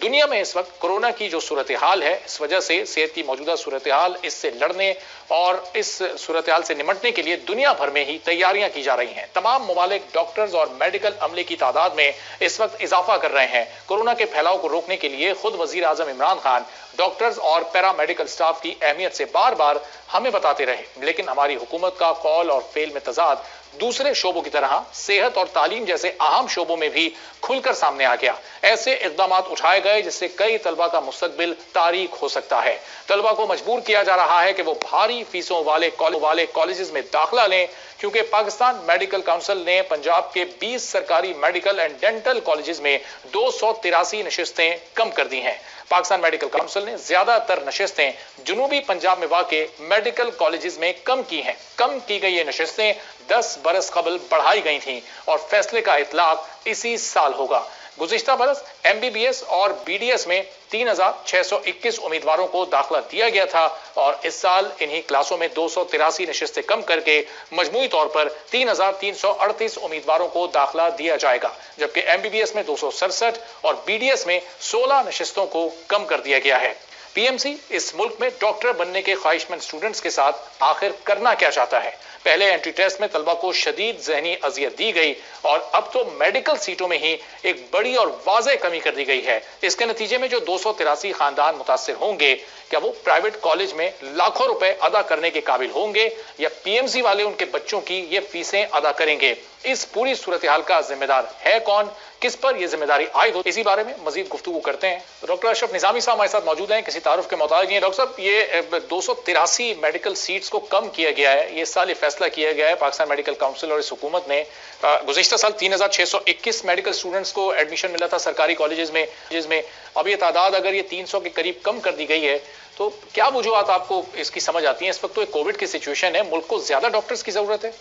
दुनिया में इस वक्त कोरोना की जो सूरत हाल है, इस वजह से सेहत की मौजूदा सूरत हाल, इससे लड़ने और इस सूरत हाल से निपटने के लिए दुनिया भर में ही तैयारियां की जा रही हैं। तमाम मुमालिक डॉक्टर्स और मेडिकल अमले की तादाद में इस वक्त इजाफा कर रहे हैं। कोरोना के फैलाव को रोकने के लिए खुद वजीर आजम इमरान खान डॉक्टर्स और पैरामेडिकल स्टाफ की अहमियत से बार बार हमें बताते रहे, लेकिन हमारी हुकूमत का कौल और फेल में तजाद दूसरे शोबों की तरह सेहत और तालीम जैसे अहम शोबों में भी खुलकर सामने आ गया। ऐसे इकदाम उठाए गए जिससे कई तलबा का मुस्तकबिल तारीक हो सकता है। तलबा को मजबूर किया जा रहा है कि वो भारी फीसों वाले कॉलेजेस में दाखिला लें, क्योंकि पाकिस्तान मेडिकल काउंसिल ने पंजाब के 20 सरकारी मेडिकल एंड डेंटल कॉलेजेस में 283 नशिस्तें कम कर दी हैं। पाकिस्तान मेडिकल काउंसिल ने ज्यादातर नशिस्तें जनूबी पंजाब में वाक़े मेडिकल कॉलेजेस में कम की हैं। कम की गई ये नशिस्तें 10 बरस कबल बढ़ाई गई थीं और फैसले का इतलाक इसी साल होगा। गुज़िश्ता बरस MBBS और BDS में 3621 उम्मीदवारों को दाखिला दिया गया था और इस साल इन्हीं क्लासों में 283 नशिस्तें कम करके मजमूई तौर पर 3338 उम्मीदवारों को दाखिला दिया जाएगा, जबकि MBBS में 267 और BDS में 16 नशिस्तों को कम कर दिया गया है। PMC इस मुल्क में डॉक्टर बनने के ख्वाहिशमंद स्टूडेंट्स के साथ आखिर करना क्या चाहता है? पहले एंट्री टेस्ट में तलबा को शदीद ज़हनी अजियत दी गई और अब तो मेडिकल सीटों में ही एक बड़ी और वाज़ेह कमी कर दी गई है। इसके नतीजे में जो 283 खानदान मुतासिर होंगे, क्या वो प्राइवेट कॉलेज में लाखों रुपए अदा करने के काबिल होंगे या PMC वाले उनके बच्चों की ये फीसें अदा करेंगे? इस पूरी सूरत हाल का जिम्मेदार है कौन? किस पर यह जिम्मेदारी आयद हो? इसी बारे में मजीद गुफ्तगू करते हैं। डॉक्टर अशरफ निजामी साहब हमारे साथ मौजूद हैं, किसी तारुफ के मोहताज नहीं है। डॉक्टर साहब, ये 283 मेडिकल सीट्स को कम किया गया है, ये साल ये फैसला किया गया है पाकिस्तान मेडिकल काउंसिल और इस हुकूमत ने। गुज़िश्ता साल 3621 मेडिकल स्टूडेंट्स को एडमिशन मिला था सरकारी कॉलेजेस में। अब ये तादाद अगर ये 300 के करीब कम कर दी गई है, तो क्या वजूहत आपको इसकी समझ आती है? इस वक्त तो कोविड की सिचुएशन है, मुल्क को ज्यादा डॉक्टर्स की जरूरत है।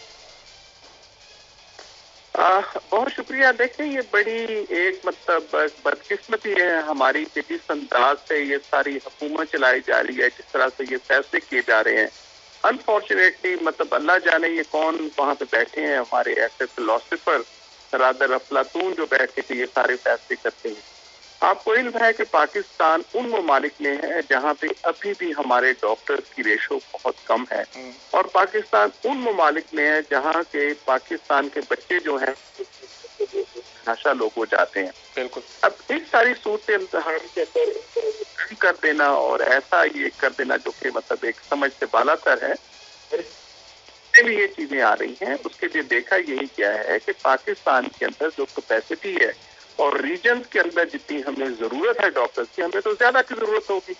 बहुत शुक्रिया। देखें, ये बड़ी एक बदकिस्मती है हमारी कि जिस अंदाज से ये सारी हुकूमत चलाई जा रही है, जिस तरह से ये फैसले किए जा रहे हैं, अनफॉर्चुनेटली अल्लाह जाने ये कौन वहाँ पे बैठे हैं हमारे ऐसे फिलोसफर, रादर अफलातून जो बैठ के ये सारे फैसले करते हैं। आपको इल्म है कि पाकिस्तान उन ममालिक में है जहाँ पे अभी भी हमारे डॉक्टर्स की रेशो बहुत कम है, और पाकिस्तान उन ममालिक में है जहाँ के पाकिस्तान के बच्चे जो हैं भाषा लोग हो जाते हैं। बिल्कुल। अब इस सारी सूरत इम्तिहान के अंदर कर देना और ऐसा ये कर देना जो कि एक समझ से बालातर है, भी ये चीजें आ रही हैं। उसके लिए देखा यही क्या है कि पाकिस्तान के अंदर जो कैपेसिटी है और रीजन के अंदर जितनी हमें जरूरत है डॉक्टर्स की, हमें तो ज्यादा की जरूरत होगी।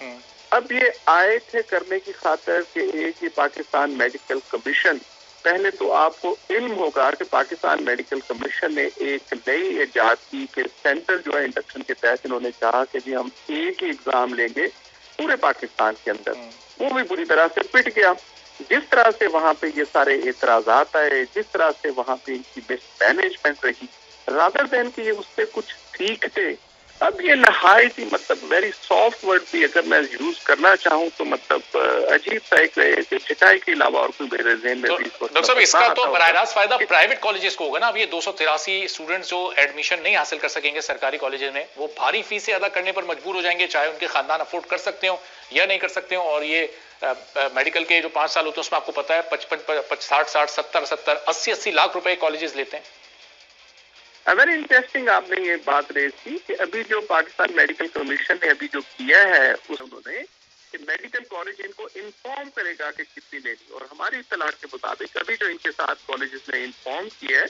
अब ये आए थे करने की खातिर कि एक ही पाकिस्तान मेडिकल कमीशन, पहले तो आपको इल्म होगा कि पाकिस्तान मेडिकल कमीशन ने एक नई इजाद की कि सेंटर जो है इंडक्शन के तहत इन्होंने कहा कि जी हम एक ही एग्जाम लेंगे पूरे पाकिस्तान के अंदर। वो भी बुरी तरह से पिट गया। जिस तरह से वहाँ पे ये सारे एतराजात आए, जिस तरह से वहाँ पे इनकी मिसमैनेजमेंट रही, रादर देन कि ये उससे कुछ ठीक थे। अब ये नहायत ही वेरी सॉफ्ट वर्ड भी अगर मैं यूज करना चाहूँ तो अजीब सा एक छिटाई के अलावा और कोई मेरे ज़हन में भी। डॉक्टर साहब, इसका तो बराह रास्त फायदा प्राइवेट कॉलेजेस को होगा ना। अब ये 283 स्टूडेंट्स जो एडमिशन नहीं हासिल कर सकेंगे सरकारी कॉलेजेस में, वो भारी फीसें अदा करने पर मजबूर हो जाएंगे, चाहे उनके खानदान अफोर्ड कर सकते हो या नहीं कर सकते हो। और ये मेडिकल के जो 5 साल होते हैं उसमें आपको पता है 55 60 70 80 लाख रुपए कॉलेजेस लेते हैं। वेरी इंटरेस्टिंग आपने ये बात रेज की कि अभी जो पाकिस्तान मेडिकल कमीशन ने अभी जो किया है उन्होंने कि मेडिकल कॉलेज इनको इन्फॉर्म करेगा कि कितनी लेनी, और हमारी इत्तलाह के मुताबिक अभी जो इनके साथ कॉलेजेस ने इन्फॉर्म किया है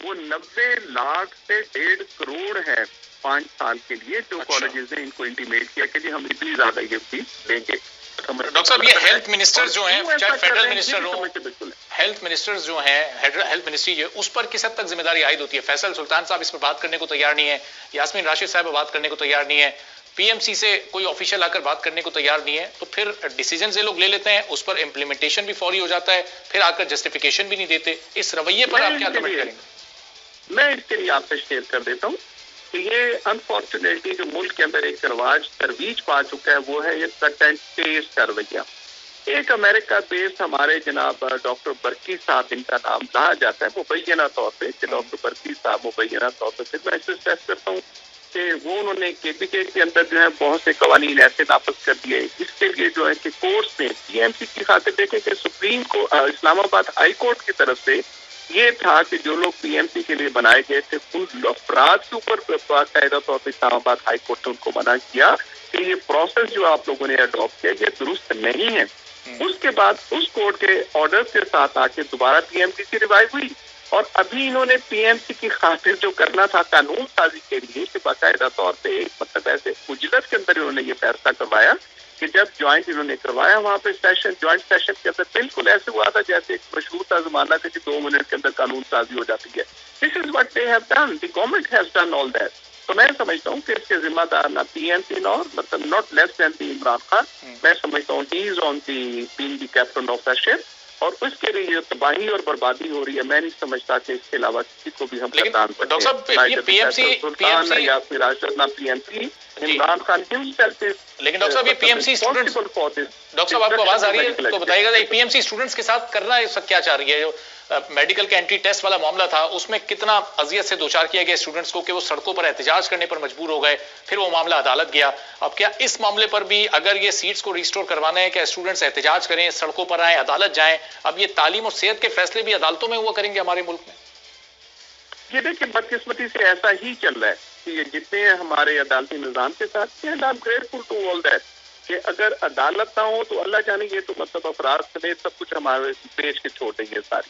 वो 90 लाख से 1.5 करोड़ है 5 साल के लिए, जो कॉलेजेस ने इनको इंटीमेट किया कि जी हम इतनी ज्यादा ये फीस लेंगे। डॉक्टर साहब, ये हेल्थ मिनिस्टर्स जो हैं, चाहे फेडरल मिनिस्टर हो, हेल्थ मिनिस्टर्स जो हैं, हेल्थ मिनिस्ट्री जो उस पर किस हद तक जिम्मेदारी आयद होती है? फैसल सुल्तान साहब इस पर बात करने को तैयार नहीं है, यास्मीन राशिद साहब बात करने को तैयार नहीं है, PMC से कोई ऑफिशियल आकर बात करने को तैयार नहीं है, तो फिर डिसीजन ये लोग ले लेते हैं, उस पर इम्प्लीमेंटेशन भी फौरी हो जाता है, फिर आकर जस्टिफिकेशन भी नहीं देते। इस रवैये पर आप क्या कमेंट करेंगे? मैं इसके लिए आपसे शेयर कर देता हूँ कि ये अनफॉर्चुनेटली जो मुल्क के अंदर एक तरवीज पा चुका है वो है ये कट एंड पेस्ट रवैया। एक अमेरिका बेस्ड हमारे जनाब डॉक्टर बरकी साहब, इनका नाम कहा जाता है मुबैना तौर पे कि डॉक्टर बरकी साहब मुबैना तौर पे, फिर मैं इसे स्ट्रेस करता हूँ کہ وہ انہوں نے KPK کے اندر جو ہے بہت سے قوانین ایسے نافذ کر دیے. اس کے لیے جو ہے کہ کورٹس میں PMC کی خاطر دیکھیں کہ سپریم کو اسلام آباد ہائی کورٹ کی طرف سے یہ تھا کہ جو لوگ PMC کے لیے بنائے گئے تھے ان افراد کے اوپر باقاعدہ طور پہ اسلام آباد ہائی کورٹ نے ان کو منع کیا کہ یہ پروسیس جو آپ لوگوں نے اڈاپٹ کیا یہ درست نہیں ہے. اس کے بعد اس کورٹ کے آرڈر کے ساتھ آ کے دوبارہ PMC کی ریوائو ہوئی اور ابھی انہوں نے PMC کی خاطر جو کرنا تھا قانون سازی کے لیے کہ باقاعدہ طور پہ ایک مطلب ایسے اجلت کے اندر انہوں نے یہ فیصلہ کروایا کہ جب جوائنٹ انہوں نے کروایا وہاں پہ سیشن جوائنٹ سیشن کے اندر بالکل ایسے ہوا تھا جیسے ایک مشہور تھا زمانہ تھا کہ 2 منٹ کے اندر قانون سازی ہو جاتی ہے. This is what they have done, the government has done all that. تو میں سمجھتا ہوں کہ اس کے ذمہ دار نہ PMC نہ مطلب not less than the Imran Khan. میں سمجھتا ہوں he is on the being the captain of the ship اور اس کے لیے جو تباہی اور بربادی ہو رہی ہے میں نہیں سمجھتا کہ اس کے علاوہ کسی کو بھی ہم ڈاکٹر صاحب یہ PMC یا پھر راشد نہ PMC Imran Khan himself is لیکن ڈاکٹر صاحب یہ PMC اسٹوڈنٹس ڈاکٹر صاحب آپ کو آواز آ رہی ہے تو بتائیے گا PMC اسٹوڈنٹس کے ساتھ کرنا اس وقت کیا چاہ رہی ہے؟ جو میڈیکل کا اینٹی ٹیسٹ والا معاملہ تھا اس میں کتنا اذیت سے دوچار کیا گیا اسٹوڈنٹس کو کہ وہ سڑکوں پر احتجاج کرنے پر مجبور ہو گئے, پھر وہ معاملہ عدالت گیا. اب کیا اس معاملے پر بھی اگر یہ سیٹس کو ریسٹور کروانا ہے کہ اسٹوڈنٹس احتجاج کریں, سڑکوں پر آئیں, عدالت جائیں, اب یہ تعلیم اور صحت کے فیصلے بھی عدالتوں میں ہوا کریں گے ہمارے ملک میں؟ یہ دیکھیں بدقسمتی سے ایسا ہی چل رہا ہے کہ یہ جتنے ہمارے عدالتی نظام کے ساتھ and I am grateful to all that کہ اگر عدالت نہ ہو تو اللہ جانے یہ تو مطلب افراد سمیت سب کچھ ہمارے پیش کے چھوڑ دیں گے ساری.